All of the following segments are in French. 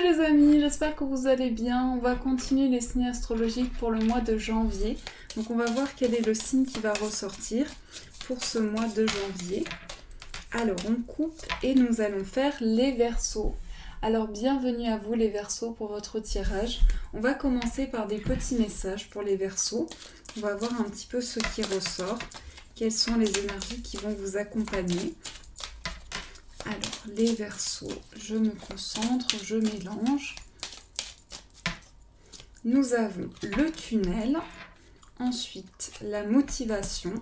les amis, j'espère que vous allez bien. On va continuer les signes astrologiques pour le mois de janvier. Donc on va voir quel est le signe qui va ressortir pour ce mois de janvier. Alors on coupe et nous allons faire les Verseaux. Alors bienvenue à vous les Verseaux pour votre tirage. On va commencer par des petits messages pour les Verseaux. On va voir un petit peu ce qui ressort. Quelles sont les énergies qui vont vous accompagner. Alors, les Verseaux, je me concentre, je mélange. Nous avons le tunnel, ensuite la motivation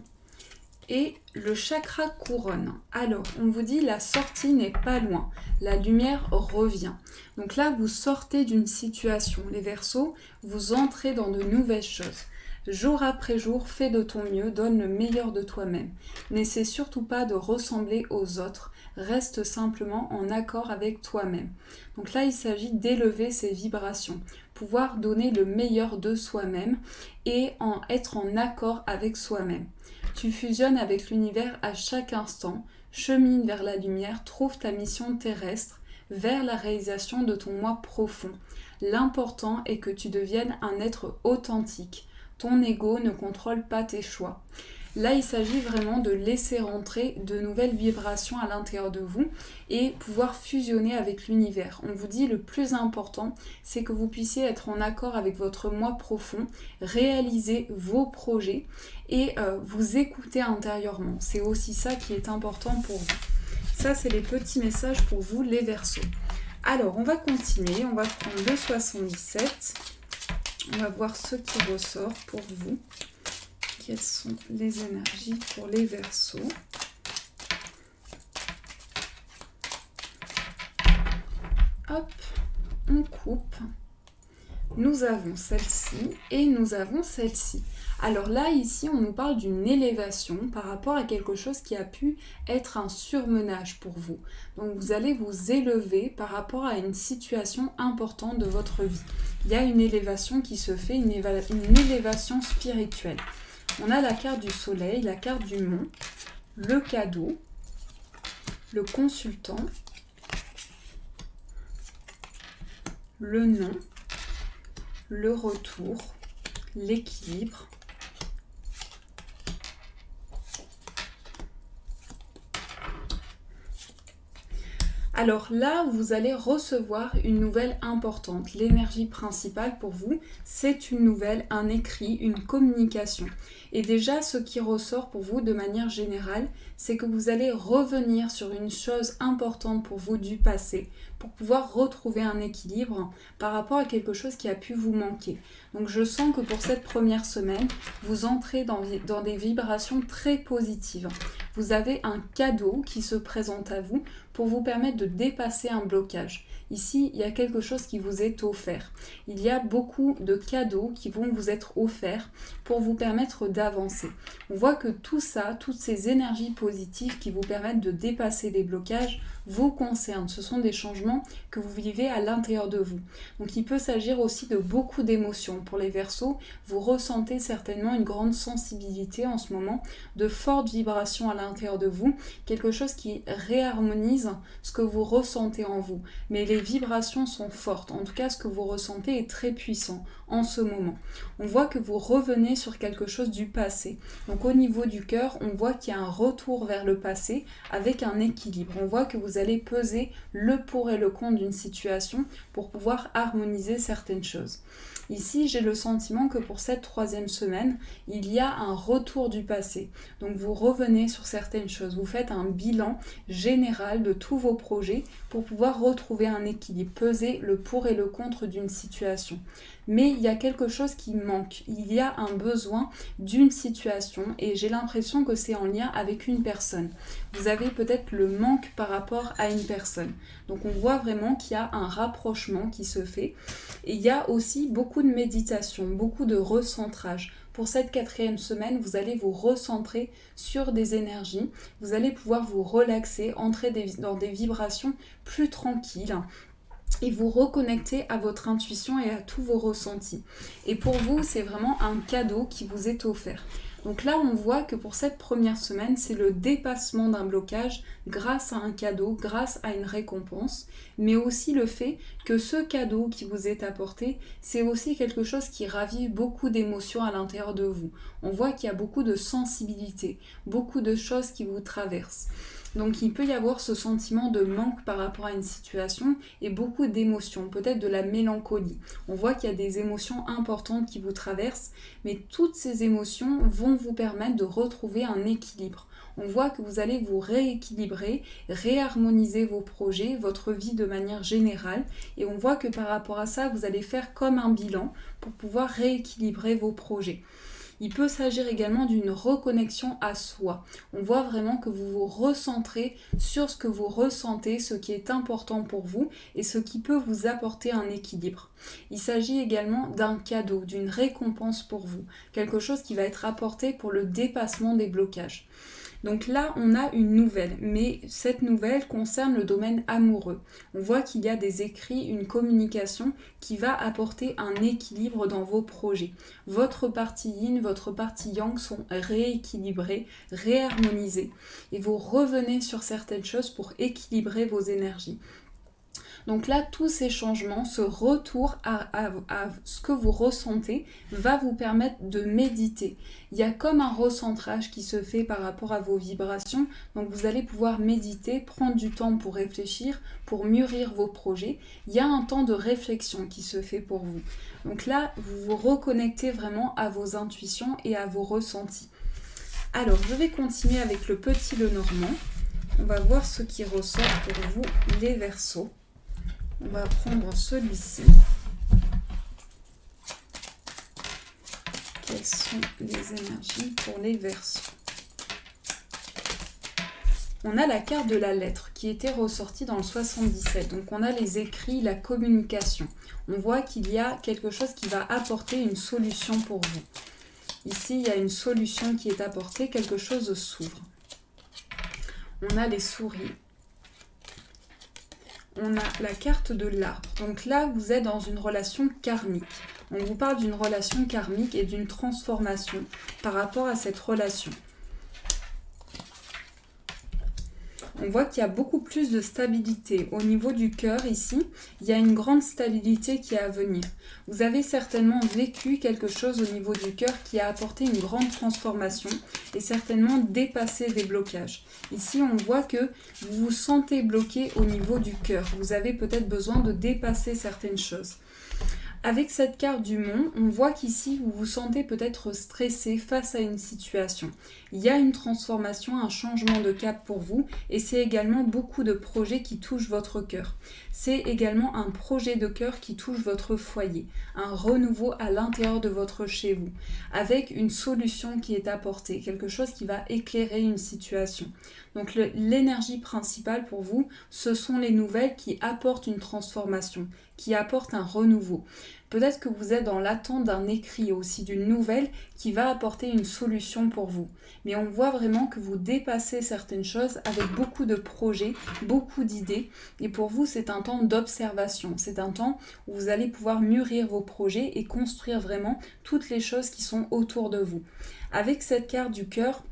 et le chakra couronne. Alors, on vous dit la sortie n'est pas loin, la lumière revient. Donc là, vous sortez d'une situation. Les Verseaux, vous entrez dans de nouvelles choses. Jour après jour, fais de ton mieux, donne le meilleur de toi-même. N'essaie surtout pas de ressembler aux autres, reste simplement en accord avec toi-même. Donc là, il s'agit d'élever ses vibrations, pouvoir donner le meilleur de soi-même et être en accord avec soi-même. Tu fusionnes avec l'univers à chaque instant, chemine vers la lumière, trouve ta mission terrestre, vers la réalisation de ton moi profond. L'important est que tu deviennes un être authentique. Ton ego ne contrôle pas tes choix. Là, il s'agit vraiment de laisser rentrer de nouvelles vibrations à l'intérieur de vous et pouvoir fusionner avec l'univers. On vous dit le plus important, c'est que vous puissiez être en accord avec votre moi profond, réaliser vos projets et vous écouter intérieurement. C'est aussi ça qui est important pour vous. Ça, c'est les petits messages pour vous, les Verseaux. Alors, on va continuer. On va prendre le 77. On va voir ce qui ressort pour vous. Quelles sont les énergies pour les Verseaux? Hop, on coupe. Nous avons celle-ci et nous avons celle-ci. Alors là, ici, on nous parle d'une élévation par rapport à quelque chose qui a pu être un surmenage pour vous. Donc vous allez vous élever par rapport à une situation importante de votre vie. Il y a une élévation qui se fait, une élévation spirituelle. On a la carte du soleil, la carte du mont, le cadeau, le consultant, le nom, le retour, l'équilibre, alors là, vous allez recevoir une nouvelle importante. L'énergie principale pour vous, c'est une nouvelle, un écrit, une communication. Et déjà, ce qui ressort pour vous de manière générale, c'est que vous allez revenir sur une chose importante pour vous du passé, pour pouvoir retrouver un équilibre par rapport à quelque chose qui a pu vous manquer. Donc je sens que pour cette première semaine, vous entrez dans des vibrations très positives. Vous avez un cadeau qui se présente à vous pour vous permettre de dépasser un blocage. Ici, il y a quelque chose qui vous est offert. Il y a beaucoup de cadeaux qui vont vous être offerts pour vous permettre d'avancer. On voit que tout ça, toutes ces énergies positives qui vous permettent de dépasser des blocages, vous concernent. Ce sont des changements que vous vivez à l'intérieur de vous. Donc il peut s'agir aussi de beaucoup d'émotions. Pour les Verseaux, vous ressentez certainement une grande sensibilité en ce moment, de fortes vibrations à l'intérieur de vous, quelque chose qui réharmonise ce que vous ressentez en vous. Mais les vibrations sont fortes. En tout cas, ce que vous ressentez est très puissant en ce moment. On voit que vous revenez sur quelque chose du passé. Donc au niveau du cœur, on voit qu'il y a un retour vers le passé avec un équilibre. On voit que vous allez peser le pour et le contre d'une situation pour pouvoir harmoniser certaines choses. Ici, j'ai le sentiment que pour cette troisième semaine, il y a un retour du passé. Donc vous revenez sur certaines choses, vous faites un bilan général de tous vos projets pour pouvoir retrouver un équilibre, peser le pour et le contre d'une situation. Mais il y a quelque chose qui manque, il y a un besoin d'une situation et j'ai l'impression que c'est en lien avec une personne. Vous avez peut-être le manque par rapport à une personne. Donc on voit vraiment qu'il y a un rapprochement qui se fait et il y a aussi beaucoup de méditation, beaucoup de recentrage. Pour cette quatrième semaine, vous allez vous recentrer sur des énergies, vous allez pouvoir vous relaxer, entrer dans des vibrations plus tranquilles et vous reconnecter à votre intuition et à tous vos ressentis. Et pour vous, c'est vraiment un cadeau qui vous est offert. Donc là, on voit que pour cette première semaine, c'est le dépassement d'un blocage grâce à un cadeau, grâce à une récompense, mais aussi le fait que ce cadeau qui vous est apporté, c'est aussi quelque chose qui ravive beaucoup d'émotions à l'intérieur de vous. On voit qu'il y a beaucoup de sensibilité, beaucoup de choses qui vous traversent. Donc il peut y avoir ce sentiment de manque par rapport à une situation et beaucoup d'émotions, peut-être de la mélancolie. On voit qu'il y a des émotions importantes qui vous traversent, mais toutes ces émotions vont vous permettre de retrouver un équilibre. On voit que vous allez vous rééquilibrer, réharmoniser vos projets, votre vie de manière générale, et on voit que par rapport à ça, vous allez faire comme un bilan pour pouvoir rééquilibrer vos projets. Il peut s'agir également d'une reconnexion à soi. On voit vraiment que vous vous recentrez sur ce que vous ressentez, ce qui est important pour vous et ce qui peut vous apporter un équilibre. Il s'agit également d'un cadeau, d'une récompense pour vous, quelque chose qui va être apporté pour le dépassement des blocages. Donc là, on a une nouvelle, mais cette nouvelle concerne le domaine amoureux. On voit qu'il y a des écrits, une communication qui va apporter un équilibre dans vos projets. Votre partie yin, votre partie yang sont rééquilibrées, réharmonisées, et vous revenez sur certaines choses pour équilibrer vos énergies. Donc là, tous ces changements, ce retour à ce que vous ressentez va vous permettre de méditer. Il y a comme un recentrage qui se fait par rapport à vos vibrations. Donc vous allez pouvoir méditer, prendre du temps pour réfléchir, pour mûrir vos projets. Il y a un temps de réflexion qui se fait pour vous. Donc là, vous vous reconnectez vraiment à vos intuitions et à vos ressentis. Alors, je vais continuer avec le petit Lenormand. On va voir ce qui ressort pour vous, les Verseaux. On va prendre celui-ci. Quelles sont les énergies pour les Verseaux? On a la carte de la lettre qui était ressortie dans le 77. Donc on a les écrits, la communication. On voit qu'il y a quelque chose qui va apporter une solution pour vous. Ici, il y a une solution qui est apportée, quelque chose s'ouvre. On a les souris. On a la carte de l'arbre. Donc là, vous êtes dans une relation karmique. On vous parle d'une relation karmique et d'une transformation par rapport à cette relation. On voit qu'il y a beaucoup plus de stabilité. Au niveau du cœur, ici, il y a une grande stabilité qui est à venir. Vous avez certainement vécu quelque chose au niveau du cœur qui a apporté une grande transformation et certainement dépassé des blocages. Ici, on voit que vous vous sentez bloqué au niveau du cœur. Vous avez peut-être besoin de dépasser certaines choses. Avec cette carte du mont, on voit qu'ici, vous vous sentez peut-être stressé face à une situation. Il y a une transformation, un changement de cap pour vous et c'est également beaucoup de projets qui touchent votre cœur. C'est également un projet de cœur qui touche votre foyer, un renouveau à l'intérieur de votre chez vous, avec une solution qui est apportée, quelque chose qui va éclairer une situation. Donc l'énergie principale pour vous, ce sont les nouvelles qui apportent une transformation, qui apportent un renouveau. Peut-être que vous êtes dans l'attente d'un écrit aussi, d'une nouvelle qui va apporter une solution pour vous. Mais on voit vraiment que vous dépassez certaines choses avec beaucoup de projets, beaucoup d'idées. Et pour vous, c'est un temps d'observation. C'est un temps où vous allez pouvoir mûrir vos projets et construire vraiment toutes les choses qui sont autour de vous. Avec cette carte du cœur,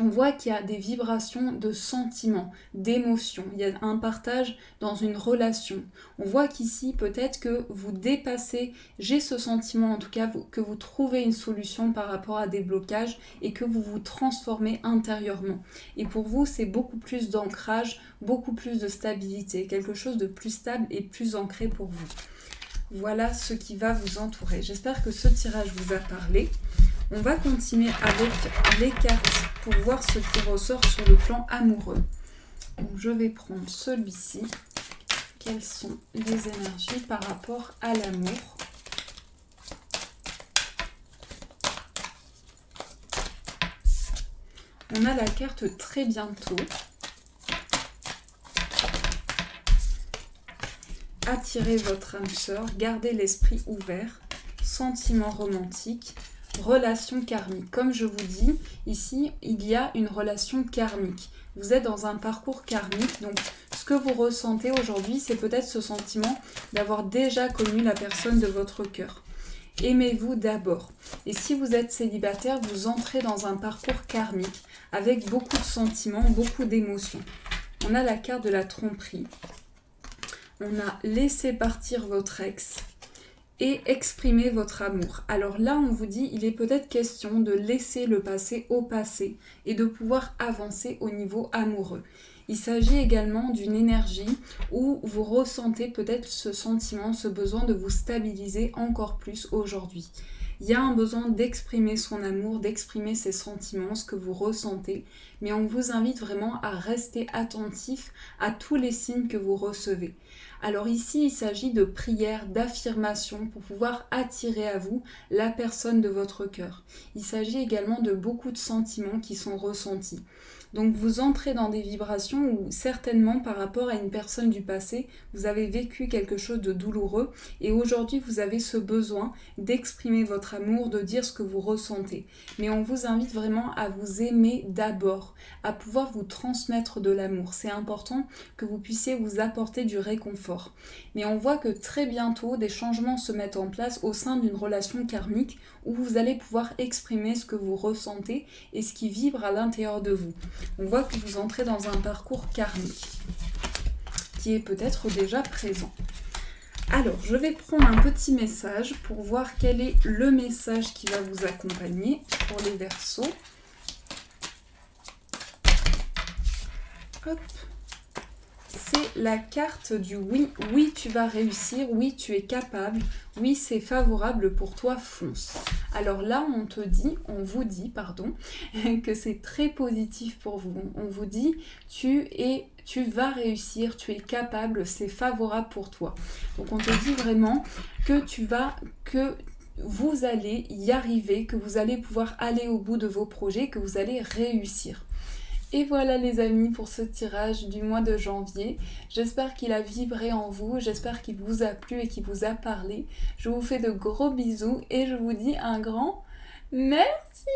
on voit qu'il y a des vibrations de sentiments, d'émotions. Il y a un partage dans une relation. On voit qu'ici, peut-être que vous dépassez, j'ai ce sentiment en tout cas, que vous trouvez une solution par rapport à des blocages et que vous vous transformez intérieurement. Et pour vous, c'est beaucoup plus d'ancrage, beaucoup plus de stabilité, quelque chose de plus stable et plus ancré pour vous. Voilà ce qui va vous entourer. J'espère que ce tirage vous a parlé. On va continuer avec les cartes pour voir ce qui ressort sur le plan amoureux. Donc, je vais prendre celui-ci. Quelles sont les énergies par rapport à l'amour? On a la carte très bientôt. Attirez votre âme sœur, gardez l'esprit ouvert, sentiment romantique, relation karmique. Comme je vous dis, ici, il y a une relation karmique. Vous êtes dans un parcours karmique, donc ce que vous ressentez aujourd'hui, c'est peut-être ce sentiment d'avoir déjà connu la personne de votre cœur. Aimez-vous d'abord. Et si vous êtes célibataire, vous entrez dans un parcours karmique avec beaucoup de sentiments, beaucoup d'émotions. On a la carte de la tromperie. On a laissé partir votre ex et exprimer votre amour. Alors là, on vous dit, il est peut-être question de laisser le passé au passé et de pouvoir avancer au niveau amoureux. Il s'agit également d'une énergie où vous ressentez peut-être ce sentiment, ce besoin de vous stabiliser encore plus aujourd'hui. Il y a un besoin d'exprimer son amour, d'exprimer ses sentiments, ce que vous ressentez, mais on vous invite vraiment à rester attentif à tous les signes que vous recevez. Alors ici, il s'agit de prières, d'affirmations pour pouvoir attirer à vous la personne de votre cœur. Il s'agit également de beaucoup de sentiments qui sont ressentis. Donc vous entrez dans des vibrations où certainement par rapport à une personne du passé, vous avez vécu quelque chose de douloureux et aujourd'hui vous avez ce besoin d'exprimer votre amour, de dire ce que vous ressentez. Mais on vous invite vraiment à vous aimer d'abord, à pouvoir vous transmettre de l'amour. C'est important que vous puissiez vous apporter du réconfort. Mais on voit que très bientôt des changements se mettent en place au sein d'une relation karmique où vous allez pouvoir exprimer ce que vous ressentez et ce qui vibre à l'intérieur de vous. On voit que vous entrez dans un parcours karmique qui est peut-être déjà présent. Alors, je vais prendre un petit message pour voir quel est le message qui va vous accompagner pour les Verseaux. Hop. C'est la carte du oui. Oui, tu vas réussir. Oui, tu es capable. Oui, c'est favorable pour toi, fonce. Alors là, on vous dit, que c'est très positif pour vous. On vous dit, tu vas réussir, tu es capable, c'est favorable pour toi. Donc on te dit vraiment que vous allez y arriver, que vous allez pouvoir aller au bout de vos projets, que vous allez réussir. Et voilà les amis pour ce tirage du mois de janvier. J'espère qu'il a vibré en vous, j'espère qu'il vous a plu et qu'il vous a parlé. Je vous fais de gros bisous et je vous dis un grand merci.